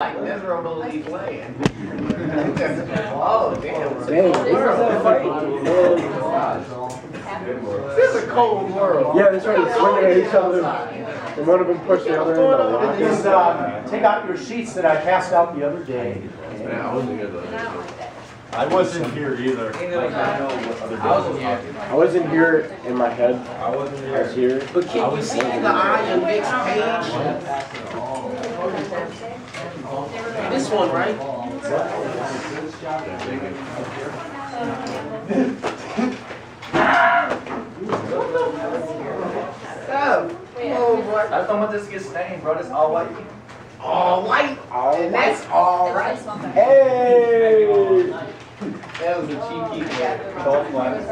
Like miserably playing. Oh, damn. This is a cold world. Yeah, they started swinging at each other, and one of them pushed the other end. Just take out your sheets that I passed out the other day. I wasn't here either. I I wasn't here in my head. I was here. But can you see the eye on next page? This one, right? Oh, boy. I thought about this get stained, bro. This all white. All white. And that's all right. Hey! That was a cheeky Both white.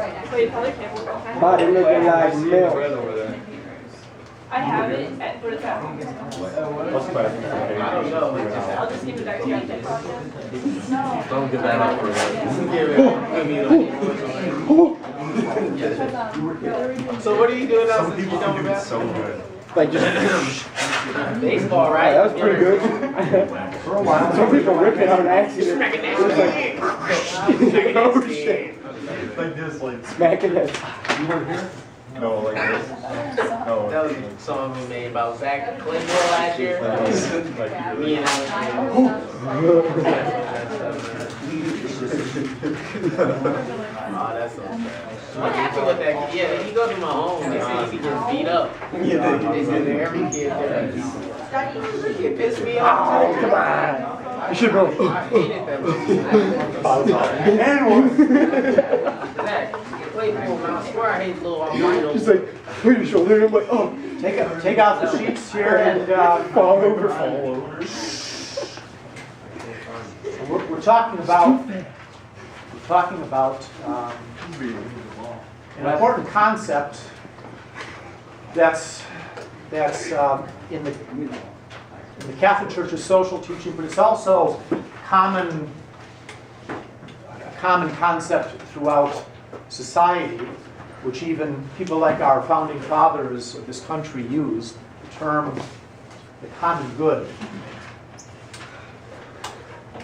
Body looking like milk. I have it, but it's at home. What's the I don't know. I'll just give it back to you. Don't give that up for So what are you doing else Some that you people know can do it about? so good. Like just, Baseball, right? that was pretty good. For a while. Some people rip it on accident. Smacking that Like, oh shit. Like this, like smacking it. You weren't here? No, like this. No. That was a song we made about Zach Clinton last year. Me and Alex. Oh, that's so sad. I'm happy with that. Yeah, he goes to my home. They say he gets beat up. Yeah, they said that every kid there. It pissed me off. Oh, come on. You should go. I hated that movie. And one. Zach, you play for him. I swear I hate little albino. Just like, put your shoulder, and I'm like, oh. Take out the sheets here and Fall over. we're talking about an important concept that's in the Catholic Church's social teaching, but it's also a common concept throughout society, which even people like our founding fathers of this country used, the term the common good.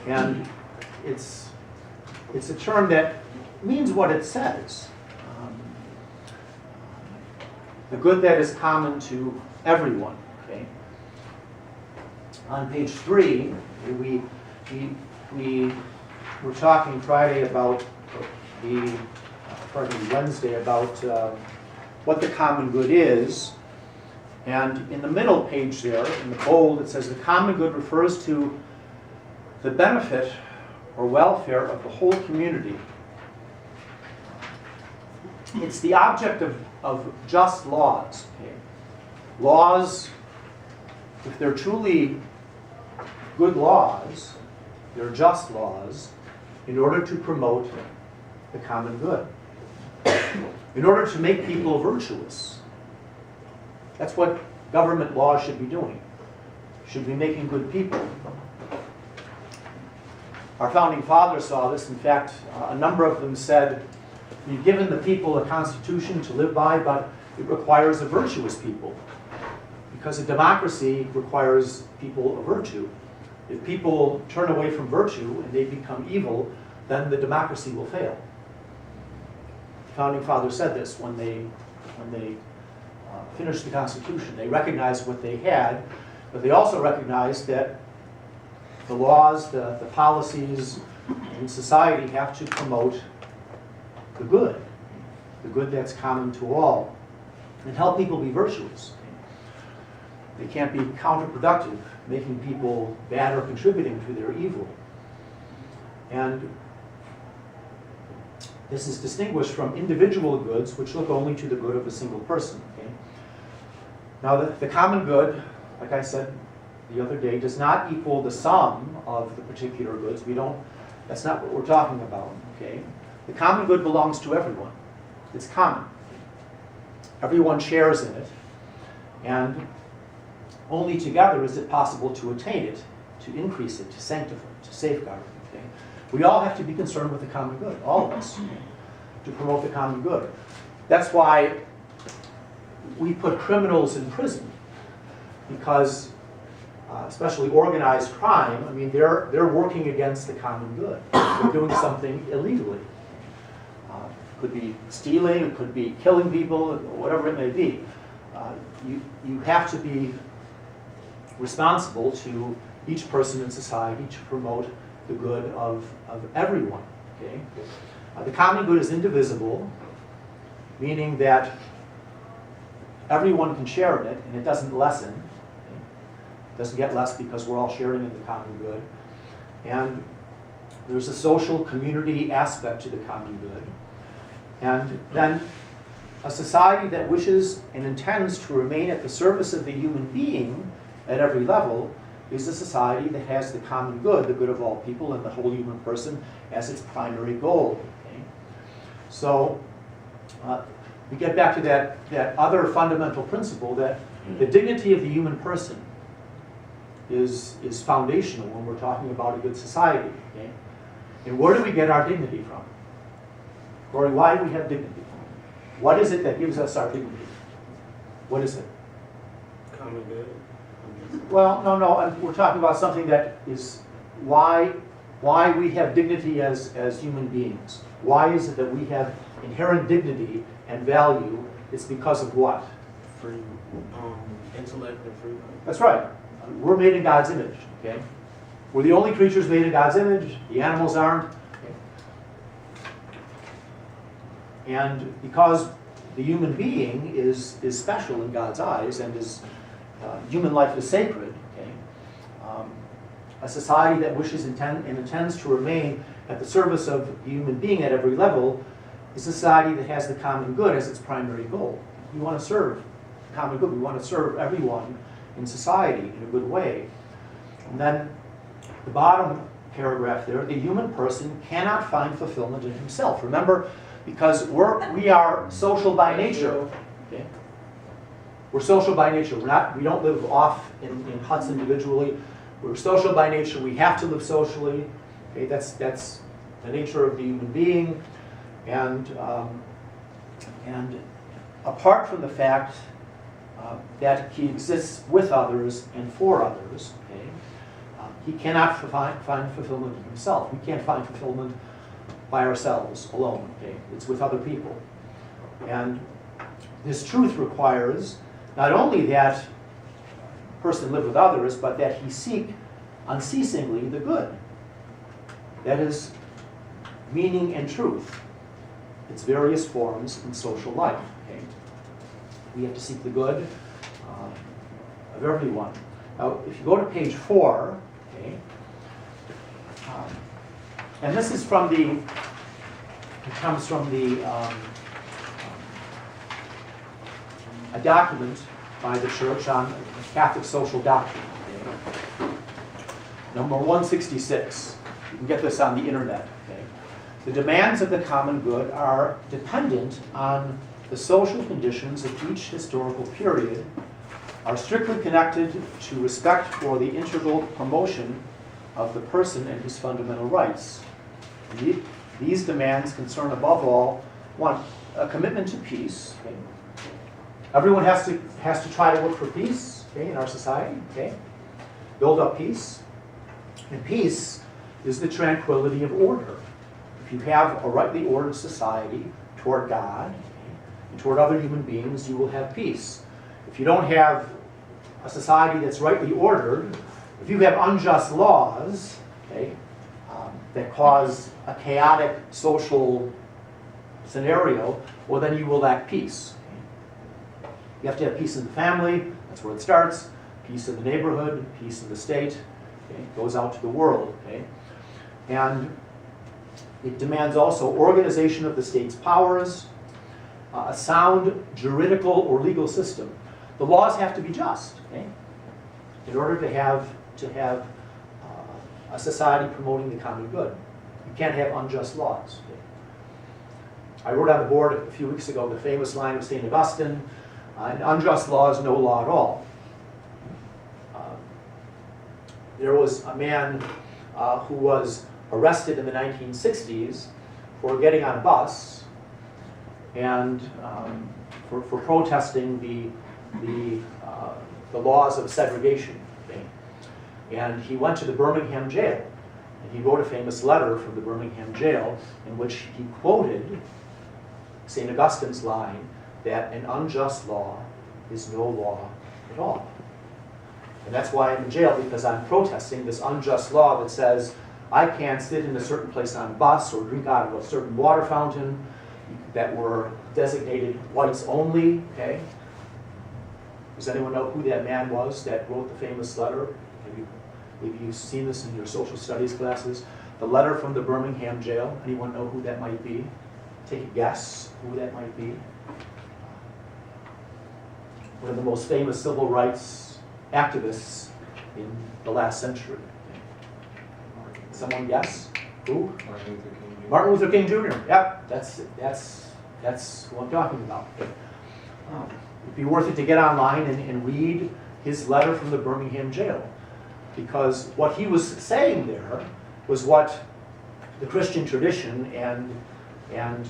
And it's a term that means what it says. The good that is common to everyone. Okay. On page 3, we were talking Wednesday about what the common good is. And in the middle page there, in the bold, it says the common good refers to the benefit or welfare of the whole community. It's the object of just laws. Okay? Laws, if they're truly good laws, they're just laws in order to promote the common good. In order to make people virtuous. That's what government law should be doing. Should be making good people. Our founding fathers saw this. In fact, a number of them said, we've given the people a constitution to live by, but it requires a virtuous people. Because a democracy requires people of virtue. If people turn away from virtue and they become evil, then the democracy will fail. The founding fathers said this when they finished the Constitution. They recognized what they had, but they also recognized that the laws, the policies in society have to promote the good that's common to all, and help people be virtuous. They can't be counterproductive, making people bad or contributing to their evil. And this is distinguished from individual goods, which look only to the good of a single person. Okay? Now, the common good, like I said the other day, does not equal the sum of the particular goods. That's not what we're talking about. Okay? The common good belongs to everyone. It's common. Everyone shares in it, and only together is it possible to attain it, to increase it, to sanctify it, to safeguard it. Okay? We all have to be concerned with the common good, all of us, to promote the common good. That's why we put criminals in prison, because especially organized crime, I mean, they're working against the common good. They're doing something illegally. It could be stealing, it could be killing people, whatever it may be. You have to be responsible to each person in society to promote the good of everyone. Okay? The common good is indivisible, meaning that everyone can share in it, and it doesn't lessen. Okay? It doesn't get less because we're all sharing in the common good. And there's a social community aspect to the common good. And then a society that wishes and intends to remain at the service of the human being at every level is a society that has the common good, the good of all people and the whole human person, as its primary goal. Okay? So we get back to that other fundamental principle that the dignity of the human person is foundational when we're talking about a good society. Okay? And where do we get our dignity from? Or why do we have dignity? What is it that gives us our dignity? What is it? Common good. Well, no, we're talking about something that is why we have dignity as human beings. Why is it that we have inherent dignity and value? It's because of what? Free intellect and freedom. That's right. We're made in God's image, okay? We're the only creatures made in God's image. The animals aren't. And because the human being is special in God's eyes and is human life is sacred, okay? A society that wishes and intends to remain at the service of the human being at every level is a society that has the common good as its primary goal. We want to serve the common good. We want to serve everyone in society in a good way. And then the bottom paragraph there, the human person cannot find fulfillment in himself. Remember, because we are social by nature. Okay? We're social by nature. We don't live off in huts individually. We're social by nature. We have to live socially. Okay? That's the nature of the human being. And apart from the fact that he exists with others and for others, okay, he cannot find fulfillment in himself. We can't find fulfillment by ourselves alone. Okay? It's with other people. And this truth requires not only that a person live with others, but that he seek unceasingly the good. That is meaning and truth. Its various forms in social life. Okay? We have to seek the good of everyone. Now, if you go to page 4, okay, and this is from it comes from a document by the church on Catholic social doctrine. Okay? Number 166. You can get this on the internet. Okay? The demands of the common good are dependent on the social conditions of each historical period, are strictly connected to respect for the integral promotion of the person and his fundamental rights. These demands concern above all, one, a commitment to peace. Okay? Everyone has to try to look for peace, okay, in our society. Okay? Build up peace. And peace is the tranquility of order. If you have a rightly ordered society toward God, okay, and toward other human beings, you will have peace. If you don't have a society that's rightly ordered, if you have unjust laws, okay, that cause a chaotic social scenario, well, then you will lack peace. Okay? You have to have peace in the family. That's where it starts. Peace in the neighborhood, peace in the state. Okay? It goes out to the world. Okay? And it demands also organization of the state's powers, a sound juridical or legal system. The laws have to be just, okay? In order to have a society promoting the common good. You can't have unjust laws. Okay? I wrote on the board a few weeks ago the famous line of St. Augustine, an unjust law is no law at all. There was a man who was arrested in the 1960s for getting on a bus and for protesting the laws of segregation. Okay? And he went to the Birmingham jail. And he wrote a famous letter from the Birmingham jail in which he quoted St. Augustine's line that an unjust law is no law at all. And that's why I'm in jail, because I'm protesting this unjust law that says I can't sit in a certain place on a bus or drink out of a certain water fountain that were designated whites only, okay? Does anyone know who that man was that wrote the famous letter? Maybe you've seen this in your social studies classes. The letter from the Birmingham jail. Anyone know who that might be? Take a guess who that might be. One of the most famous civil rights activists in the last century. Someone guess? Who? Martin Luther King Jr. Yep, that's who I'm talking about. It'd be worth it to get online and read his letter from the Birmingham jail, because what he was saying there was what the Christian tradition and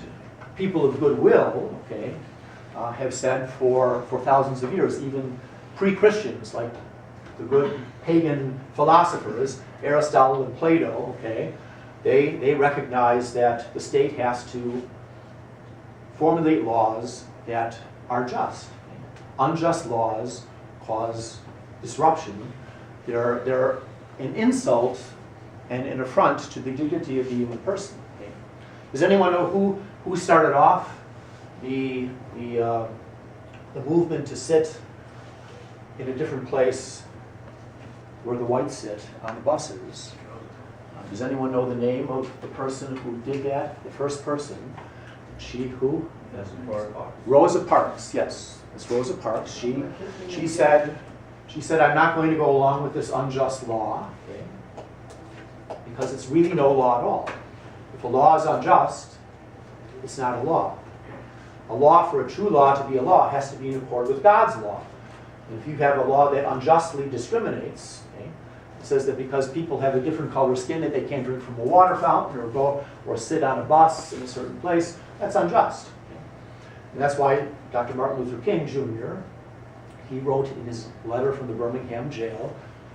people of goodwill, okay, have said for thousands of years, even pre-Christians, like the good pagan philosophers, Aristotle and Plato, okay, they recognize that the state has to formulate laws that are just. Unjust laws cause disruption. They're an insult and an affront to the dignity of the human person. Okay? Does anyone know who started off the movement to sit in a different place where the whites sit on the buses? Does anyone know the name of the person who did that? The first person. She who? Rosa Parks. Yes, it's Rosa Parks. She said, I'm not going to go along with this unjust law, okay, because it's really no law at all. If a law is unjust, it's not a law. A law, for a true law to be a law, has to be in accord with God's law. And if you have a law that unjustly discriminates, okay, it says that because people have a different color skin that they can't drink from a water fountain or go or sit on a bus in a certain place, that's unjust. Okay? And that's why Dr. Martin Luther King Jr., he wrote in his letter from the Birmingham jail,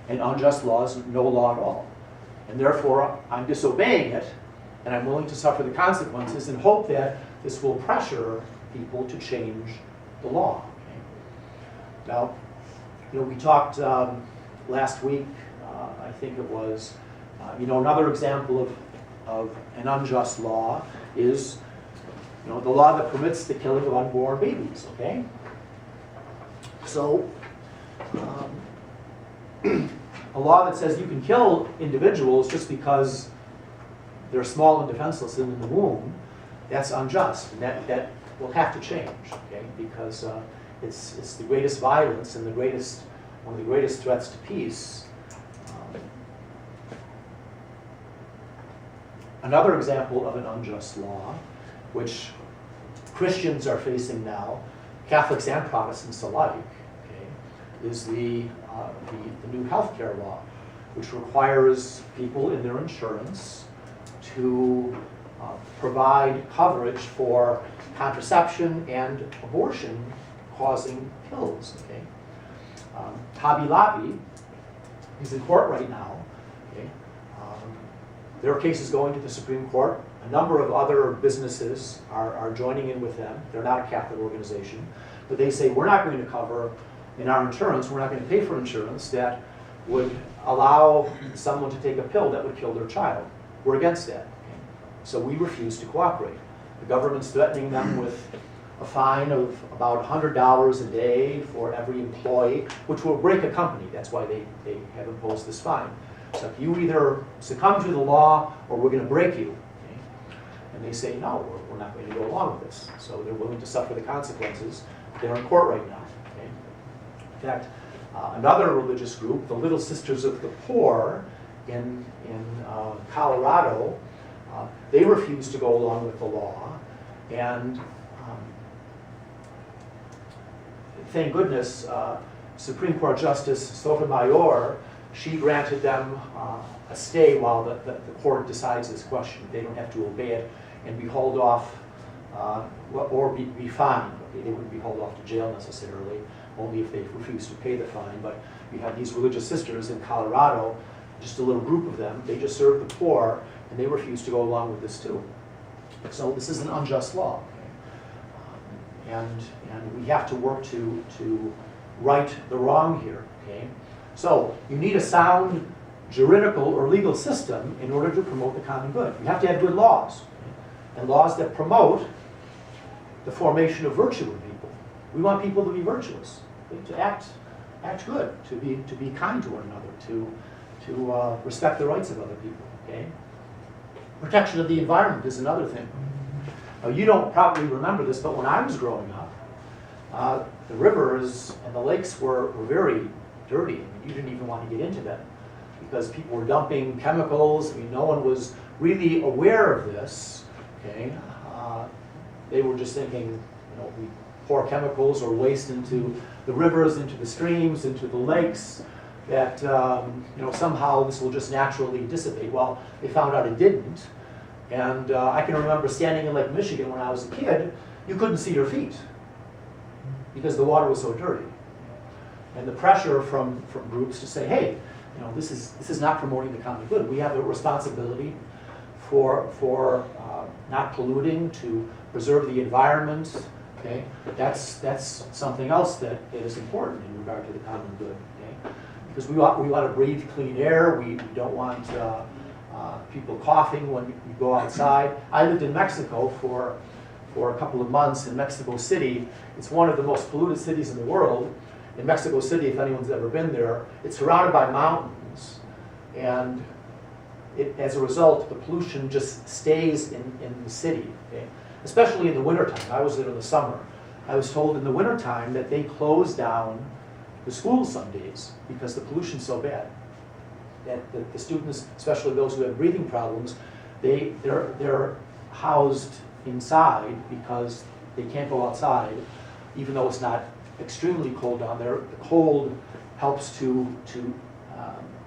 an unjust law is no law at all. And therefore, I'm disobeying it, and I'm willing to suffer the consequences and hope that this will pressure people to change the law. Okay? Now, we talked last week, I think it was, another example of an unjust law is, the law that permits the killing of unborn babies, okay? So, a law that says you can kill individuals just because they're small and defenseless in the womb, that's unjust, and that will have to change, okay? Because it's the greatest violence and one of the greatest threats to peace. Another example of an unjust law, which Christians are facing now, Catholics and Protestants alike, okay, is the new healthcare law, which requires people in their insurance to provide coverage for contraception and abortion-causing pills. Okay? Hobby Lobby is in court right now. Okay? There are cases going to the Supreme Court. A number of other businesses are joining in with them. They're not a Catholic organization, but they say we're not going to cover in our insurance, we're not going to pay for insurance that would allow someone to take a pill that would kill their child. We're against that. Okay? So we refuse to cooperate. The government's threatening them with a fine of about $100 a day for every employee, which will break a company. That's why they have imposed this fine. So if you either succumb to the law or we're going to break you. Okay? And they say, no, we're not going to go along with this. So they're willing to suffer the consequences. They're in court right now. Okay? In fact, another religious group, the Little Sisters of the Poor in Colorado, they refuse to go along with the law. And thank goodness, Supreme Court Justice Sotomayor, she granted them a stay while the court decides this question. They don't have to obey it and be hauled off or be fined. Okay, they wouldn't be hauled off to jail necessarily, only if they refuse to pay the fine. But you have these religious sisters in Colorado, just a little group of them, they just serve the poor, and they refuse to go along with this too. So this is an unjust law. Okay? And we have to work to right the wrong here. Okay? So you need a sound juridical or legal system in order to promote the common good. You have to have good laws, okay? And laws that promote the formation of virtue in people. We want people to be virtuous, okay? To act good, to be kind to one another, to respect the rights of other people. Okay? Protection of the environment is another thing. Now, you don't probably remember this, but when I was growing up, the rivers and the lakes were very dirty. I mean, you didn't even want to get into them because people were dumping chemicals. I mean, no one was really aware of this. Okay, they were just thinking, we pour chemicals or waste into the rivers, into the streams, into the lakes, that somehow this will just naturally dissipate. Well, they found out it didn't. And I can remember standing in Lake Michigan when I was a kid, you couldn't see your feet because the water was so dirty. And the pressure from groups to say, hey, this is not promoting the common good. We have a responsibility for not polluting, to preserve the environment. Okay, that's something else that is important in regard to the common good. Okay, because we want to breathe clean air. We don't want people coughing when you go outside. I lived in Mexico for a couple of months in Mexico City. It's one of the most polluted cities in the world. In Mexico City, if anyone's ever been there, it's surrounded by mountains, and as a result, the pollution just stays in the city. Okay? Especially in the wintertime. I was there in the summer. I was told in the wintertime that they close down the schools some days because the pollution's so bad. That the students, especially those who have breathing problems, they're housed inside because they can't go outside, even though it's not extremely cold down there. The cold helps to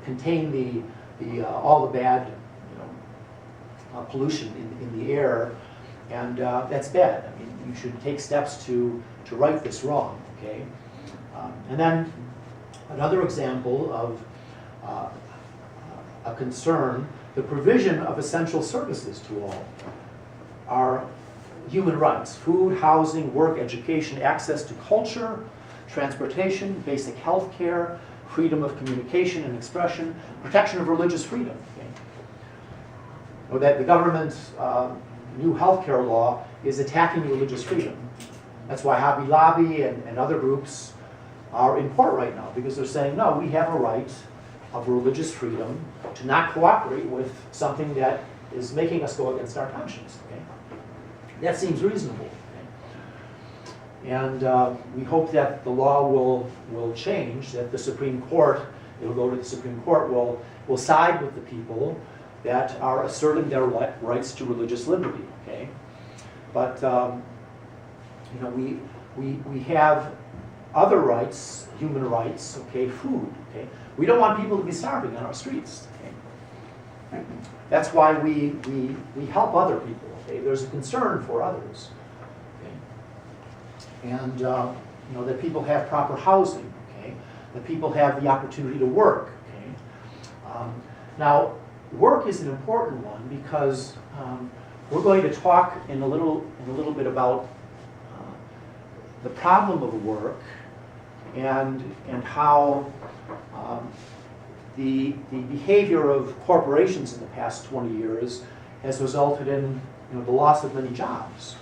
contain all the bad pollution in the air. And that's bad. I mean, you should take steps to right this wrong, okay? And then another example of a concern, the provision of essential services to all are human rights: food, housing, work, education, access to culture, transportation, basic health care, freedom of communication and expression, protection of religious freedom. Okay? So that the government's new healthcare law is attacking religious freedom. That's why Hobby Lobby and other groups are in court right now, because they're saying, no, we have a right of religious freedom to not cooperate with something that is making us go against our conscience. Okay? That seems reasonable. Okay? And we hope that the law will change, that the Supreme Court, it'll go to the Supreme Court, will side with the people that are asserting their rights to religious liberty. Okay, but we have other rights, human rights. Okay, food. Okay, we don't want people to be starving on our streets. Okay, that's why we help other people. Okay, there's a concern for others. Okay, and that people have proper housing. Okay, that people have the opportunity to work. Okay, now. Work is an important one because we're going to talk in a little bit about the problem of work and how the behavior of corporations in the past 20 years has resulted in the loss of many jobs.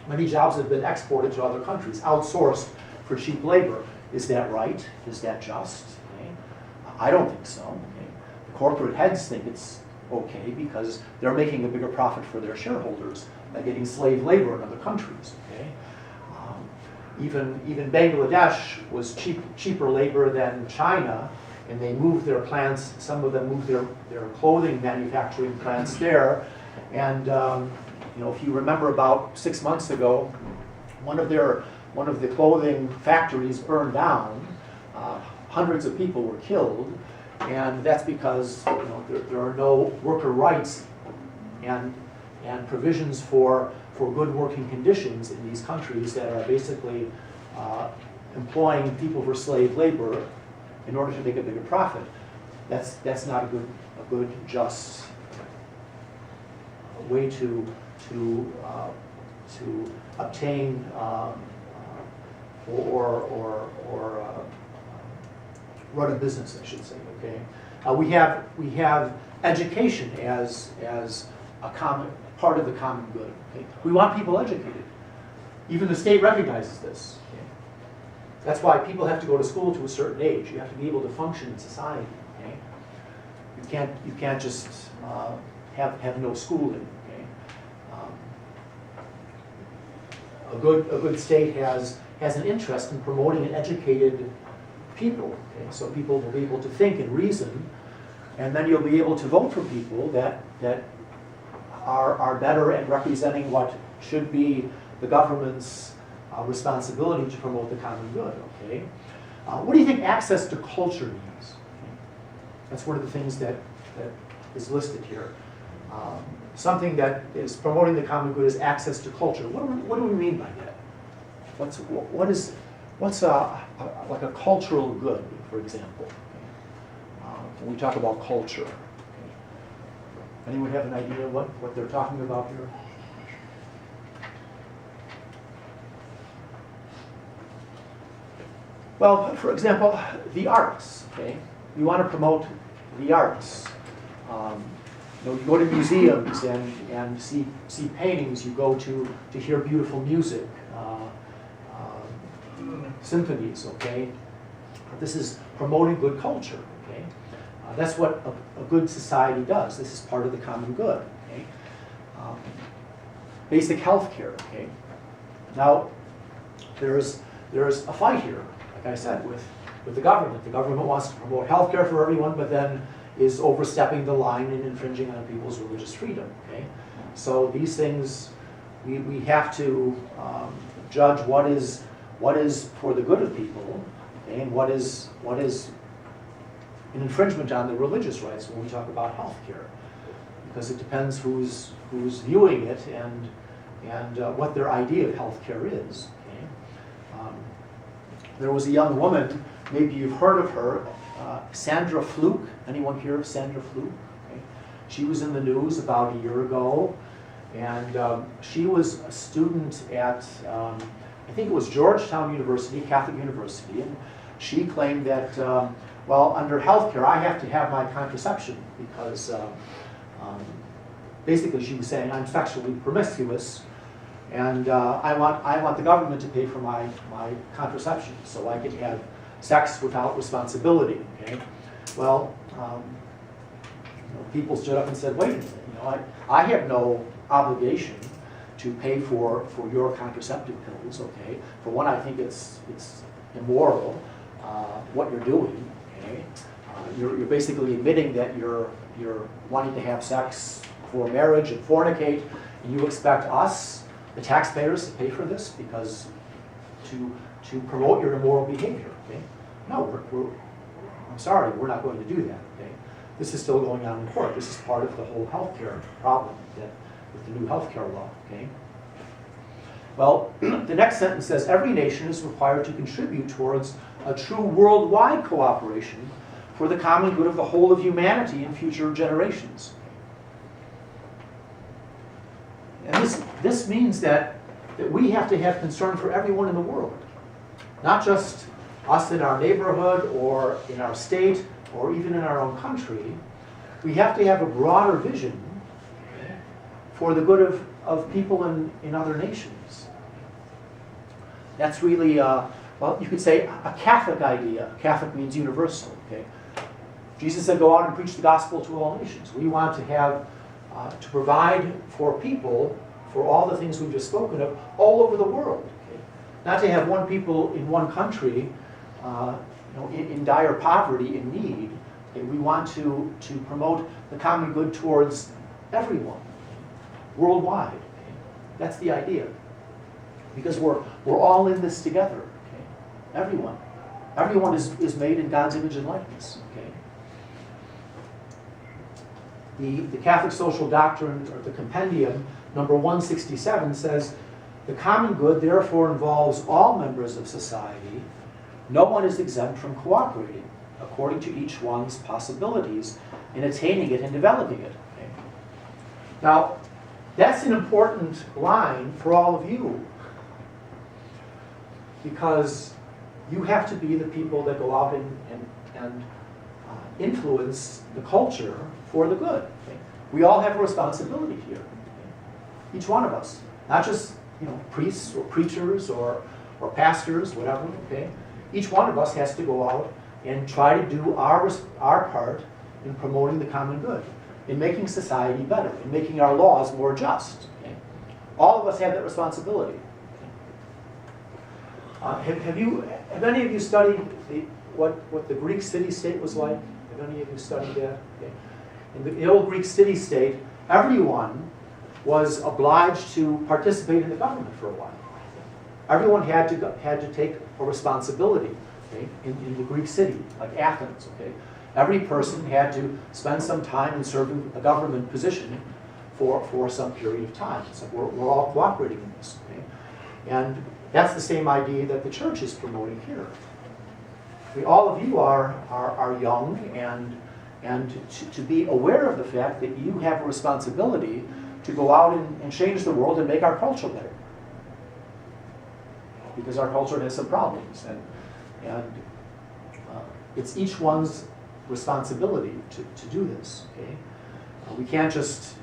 Many jobs have been exported to other countries, outsourced for cheap labor. Is that right? Is that just? Okay. I don't think so. Okay. Corporate heads think it's okay because they're making a bigger profit for their shareholders by getting slave labor in other countries. Okay? Even Bangladesh was cheaper labor than China, and they moved their plants. Some of them moved their clothing manufacturing plants there. And if you remember, about 6 months ago, one of the clothing factories burned down. Hundreds of people were killed. And that's because there are no worker rights and provisions for good working conditions in these countries that are basically employing people for slave labor in order to make a bigger profit. That's not a good, just way to obtain or run a business, I should say. Okay, we have education as a common part of the common good. Okay? We want people educated. Even the state recognizes this. Okay? That's why people have to go to school to a certain age. You have to be able to function in society. Okay? You can't just have no schooling. Okay? A good state has an interest in promoting an educated people. Okay? So people will be able to think and reason, and then you'll be able to vote for people that are better at representing what should be the government's responsibility to promote the common good. Okay, what do you think access to culture means? Okay. That's one of the things that is listed here. Something that is promoting the common good is access to culture. What do we mean by that? What's like a cultural good, for example? When we talk about culture, anyone have an idea what they're talking about here? Well, for example, the arts. Okay, you want to promote the arts. You go to museums and see paintings. You go to hear beautiful music, symphonies. Okay, this is promoting good culture. Okay, that's what a good society does. This is part of the common good. Okay, basic health care. Okay, now there's a fight here. Like I said, with the government. The government wants to promote health care for everyone, but then is overstepping the line and infringing on people's religious freedom. Okay, so these things we have to judge what is for the good of people, okay, and what is an infringement on the religious rights when we talk about health care, because it depends who's viewing it and what their idea of health care is. There was a young woman, maybe you've heard of her, Sandra Fluke. Anyone hear of Sandra Fluke? Okay. She was in the news about a year ago, and she was a student at, I think it was Georgetown University, Catholic University, and she claimed that, well, under health care, I have to have my contraception because basically she was saying I'm sexually promiscuous, and I want the government to pay for my contraception so I can have sex without responsibility. Okay, well, people stood up and said, wait a minute, I have no obligation to pay for your contraceptive pills. Okay, for one, I think it's immoral what you're doing. Okay, you're basically admitting that you're wanting to have sex for marriage and fornicate, and you expect us, the taxpayers, to pay for this because to promote your immoral behavior. Okay? No, I'm sorry, we're not going to do that. Okay? This is still going on in court. This is part of the whole healthcare problem with the new healthcare law. Okay? Well, the next sentence says every nation is required to contribute towards a true worldwide cooperation for the common good of the whole of humanity and future generations. And this means that we have to have concern for everyone in the world, not just us in our neighborhood or in our state or even in our own country. We have to have a broader vision for the good of people in other nations. That's really, well, you could say a Catholic idea. Catholic means universal. Okay? Jesus said, go out and preach the gospel to all nations. We want to have to provide for people for all the things we've just spoken of all over the world. Okay? Not to have one people in one country in dire poverty, in need. Okay? We want to promote the common good towards everyone, worldwide. Okay? That's the idea. Because we're all in this together. Okay? Everyone is made in God's image and likeness. Okay? The Catholic Social Doctrine, or the Compendium, number 167, says, the common good therefore involves all members of society no one is exempt from cooperating according to each one's possibilities in attaining it and developing it. Okay? Now, that's an important line for all of you, because you have to be the people that go out and influence the culture for the good. Okay? We all have a responsibility here, okay? Each one of us, not just priests or preachers or pastors, whatever. Okay, each one of us has to go out and try to do our part in promoting the common good, in making society better, in making our laws more just. Okay? All of us have that responsibility. Have any of you studied what the Greek city-state was like? Have any of you studied that? Okay. In the old Greek city-state, everyone was obliged to participate in the government for a while. Everyone had to take a responsibility, okay, in the Greek city, like Athens. Okay, every person had to spend some time in serving a government position for some period of time. So we're all cooperating in this. Okay? And that's the same idea that the church is promoting here. All of you are young, and to be aware of the fact that you have a responsibility to go out and change the world and make our culture better. Because our culture has some problems, and it's each one's responsibility to do this. Okay, we can't just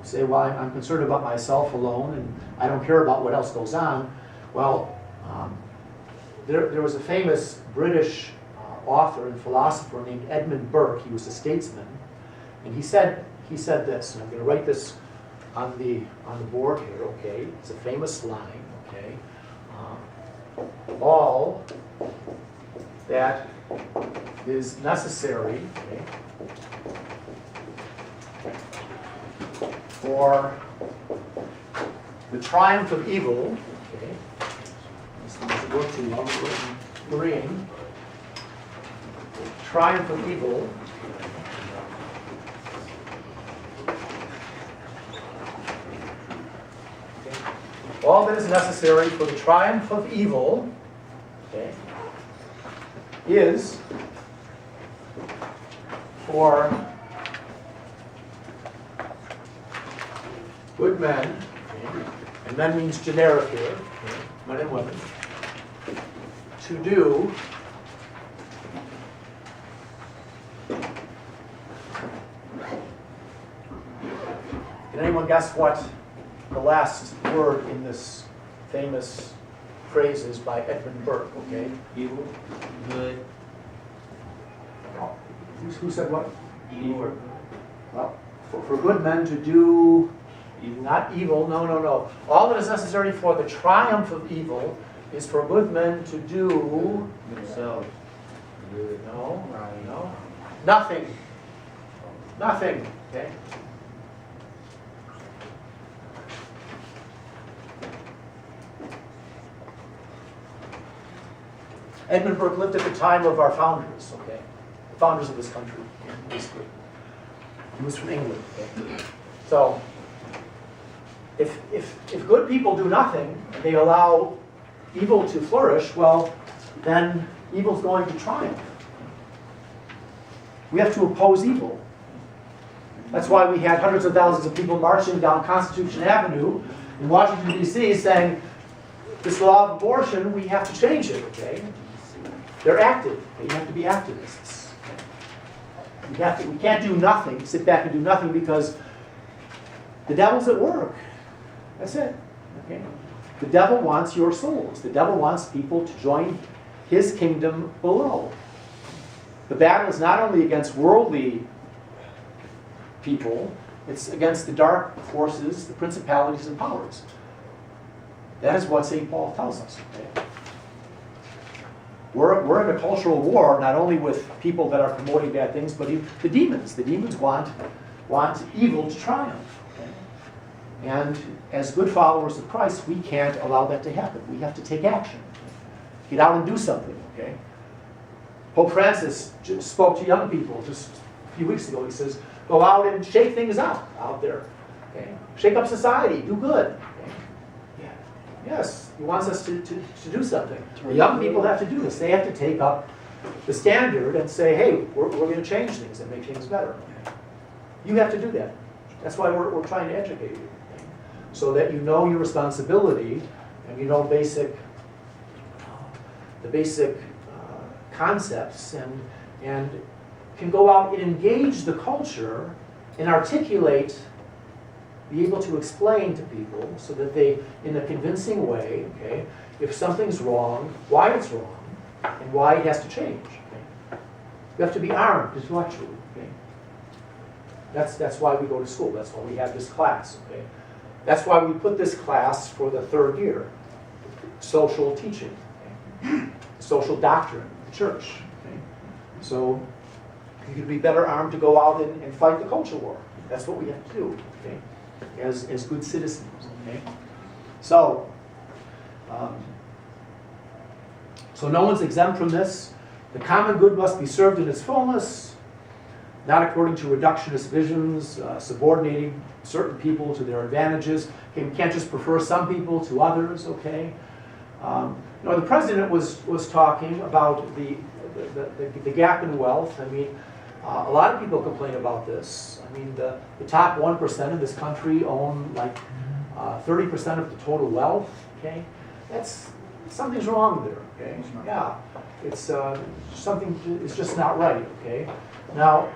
say, "Well, I'm concerned about myself alone, and I don't care about what else goes on." Well, there was a famous British author and philosopher named Edmund Burke. He was a statesman, and he said this. And I'm going to write this on the board here. Okay, it's a famous line. Okay. All that is necessary, okay, for the triumph of evil, okay, this doesn't work too well, green, triumph of evil, all that is necessary for the triumph of evil, okay, is for good men, okay, and men means generic here, okay, men and women, to do Can anyone guess what the last word in this famous phrase is by Edmund Burke? Okay. Evil, good. Who said what? Evil. Well, for good men to do Evil. not evil, no. All that is necessary for the triumph of evil is for good men to do Themselves. Good. no, Right. no, nothing. Nothing. Okay. Edmund Burke lived at the time of our founders, okay? The founders of this country, basically. He was from England. Okay? So, if good people do nothing, and they allow evil to flourish, well, then evil's going to triumph. We have to oppose evil. That's why we had hundreds of thousands of people marching down Constitution Avenue in Washington, D.C. saying, this law of abortion, we have to change it, okay? They're active. You have to be activists. We can't do nothing, sit back and do nothing, because the devil's at work. That's it. Okay? The devil wants your souls. The devil wants people to join his kingdom below. The battle is not only against worldly people, it's against the dark forces, the principalities and powers. That is what St. Paul tells us. Okay? We're in a cultural war, not only with people that are promoting bad things, but even the demons. The demons want evil to triumph. Okay? And as good followers of Christ, we can't allow that to happen. We have to take action. Get out and do something. Okay? Pope Francis just spoke to young people just a few weeks ago. He says, go out and shake things up out there. Okay? Shake up society. Do good. Okay? Yeah. Yes, he wants us to do something. The young people have to do this. They have to take up the standard and say, hey, we're going to change things and make things better. You have to do that. That's why we're trying to educate you. So that you know your responsibility and you know the basic concepts and can go out and engage the culture and articulate, be able to explain to people so that they, in a convincing way, okay, if something's wrong, why it's wrong, and why it has to change. Okay? You have to be armed intellectually. Okay? That's why we go to school. That's why we have this class. Okay? That's why we put this class for the 3rd year, social teaching, okay? Social doctrine of the church. Okay? So you can be better armed to go out and fight the culture war. That's what we have to do, okay? As good citizens. Okay? So no one's exempt from this. The common good must be served in its fullness, not according to reductionist visions, subordinating certain people to their advantages. Okay, we can't just prefer some people to others, okay? The president was talking about the gap in wealth. I mean, a lot of people complain about this. I mean, the top 1% of this country own like 30% of the total wealth, okay? Something's wrong there, okay? Yeah, it's something is just not right, okay? Now,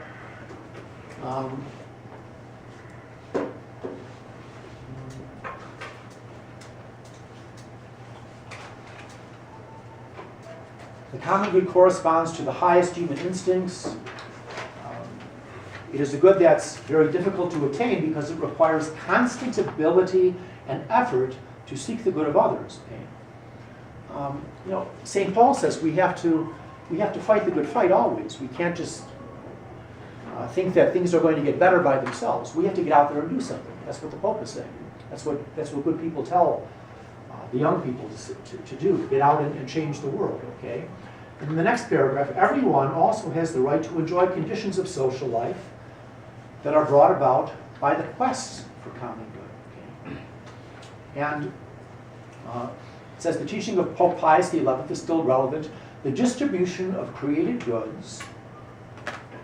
the common good corresponds to the highest human instincts. It is a good that's very difficult to attain because it requires constant ability and effort to seek the good of others. Okay? St. Paul says we have to fight the good fight always. We can't just think that things are going to get better by themselves. We have to get out there and do something. That's what the Pope is saying. That's what good people tell the young people to do, to get out and change the world. Okay. And in the next paragraph, everyone also has the right to enjoy conditions of social life that are brought about by the quest for common good. Okay? And it says the teaching of Pope Pius XI is still relevant. The distribution of created goods,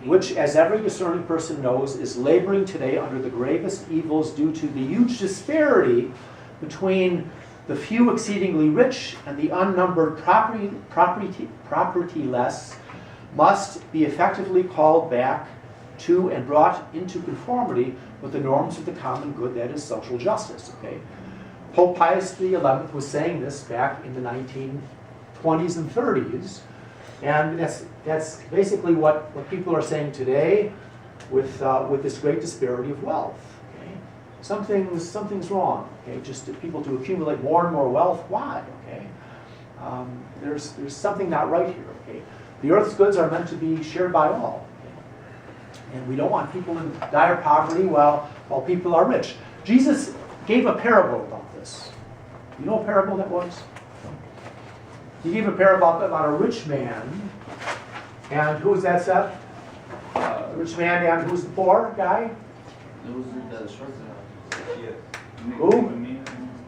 which, as every discerning person knows, is laboring today under the gravest evils due to the huge disparity between the few exceedingly rich and the unnumbered propertyless, must be effectively called back to and brought into conformity with the norms of the common good, that is social justice. Okay? Pope Pius XI was saying this back in the 1920s and 30s, and that's basically what people are saying today with this great disparity of wealth. Okay? Something's wrong. Okay? Just people to accumulate more and more wealth. Why? Okay? There's something not right here. Okay? The earth's goods are meant to be shared by all. Okay? And we don't want people in dire poverty while people are rich. Jesus gave a parable about this. You know what parable that was? He gave a parable about a rich man, and who was that, Seth? A rich man, and who's the poor guy? It was the short Who?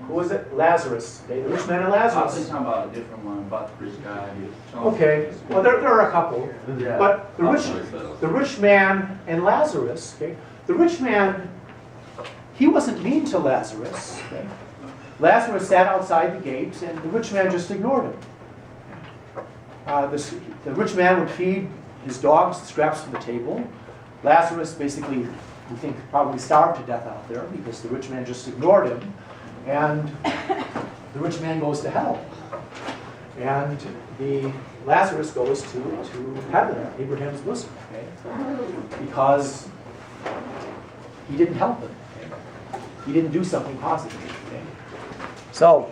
Who was it? Lazarus. Okay, the rich man and I was Lazarus. talking about a different one, about the rich guy. Okay, well there are a couple, Yeah. but the rich man and Lazarus. Okay, the rich man, he wasn't mean to Lazarus. Okay? Lazarus sat outside the gates, and the rich man just ignored him. The rich man would feed his dogs the scraps from the table. Lazarus basically, we think, probably starved to death out there because the rich man just ignored him. And the rich man goes to hell. And the Lazarus goes to heaven, Abraham's bosom, okay? Because he didn't help him. Okay? He didn't do something positive. Okay? So